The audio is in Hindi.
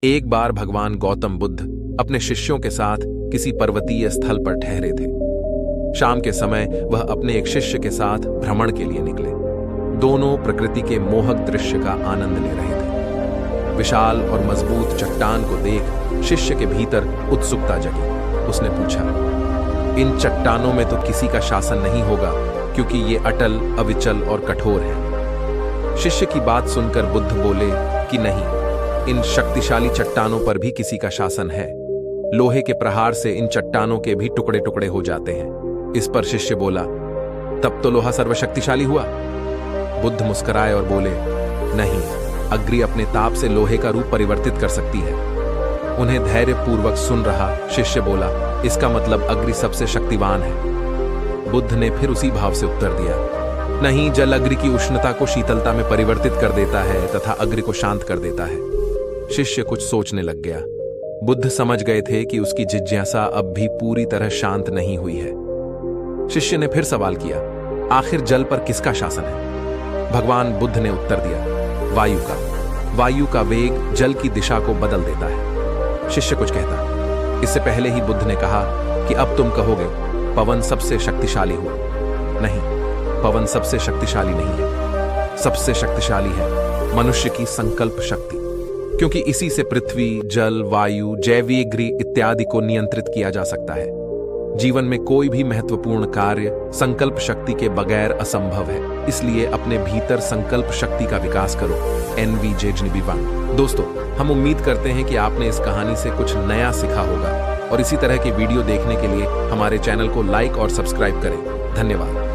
एक बार भगवान गौतम बुद्ध अपने शिष्यों के साथ किसी पर्वतीय स्थल पर ठहरे थे। शाम के समय वह अपने एक शिष्य के साथ भ्रमण के लिए निकले। दोनों प्रकृति के मोहक दृश्य का आनंद ले रहे थे। विशाल और मजबूत चट्टान को देख शिष्य के भीतर उत्सुकता जगी। उसने पूछा, इन चट्टानों में तो किसी का शासन नहीं होगा, क्योंकि ये अटल, अविचल और कठोर हैं। शिष्य की बात सुनकर बुद्ध बोले कि नहीं, इन शक्तिशाली चट्टानों पर भी किसी का शासन है। लोहे के प्रहार से इन चट्टानों के भी टुकड़े टुकड़े हो जाते हैं। इस पर शिष्य बोला, तब तो लोहा सर्वशक्तिशाली हुआ। बुद्ध मुस्कुराए और बोले, नहीं, अग्नि अपने ताप से लोहे का रूप परिवर्तित कर सकती है। उन्हें धैर्यपूर्वक सुन रहा शिष्य बोला, इसका मतलब अग्नि सबसे शक्तिवान है। बुद्ध ने फिर उसी भाव से उत्तर दिया, नहीं, जल अग्नि की उष्णता को शीतलता में परिवर्तित कर देता है तथा अग्नि को शांत कर देता है। शिष्य कुछ सोचने लग गया। बुद्ध समझ गए थे कि उसकी जिज्ञासा अब भी पूरी तरह शांत नहीं हुई है। शिष्य ने फिर सवाल किया, आखिर जल पर किसका शासन है? भगवान बुद्ध ने उत्तर दिया, वायु का। वायु का वेग जल की दिशा को बदल देता है। शिष्य कुछ कहता। इससे पहले ही बुद्ध ने कहा कि अब तुम कहोगे पवन सबसे शक्तिशाली हुआ। नहीं, पवन सबसे शक्तिशाली नहीं है। सबसे शक्तिशाली है मनुष्य की संकल्प शक्ति, क्योंकि इसी से पृथ्वी, जल, वायु, जैवीय गृह इत्यादि को नियंत्रित किया जा सकता है। जीवन में कोई भी महत्वपूर्ण कार्य संकल्प शक्ति के बगैर असंभव है। इसलिए अपने भीतर संकल्प शक्ति का विकास करो। NV जेजनीबीवांग। दोस्तों, हम उम्मीद करते हैं कि आपने इस कहानी से कुछ नया सीखा होगा और इसी तरह के वीडियो देखने के लिए हमारे चैनल को लाइक और सब्सक्राइब करें। धन्यवाद।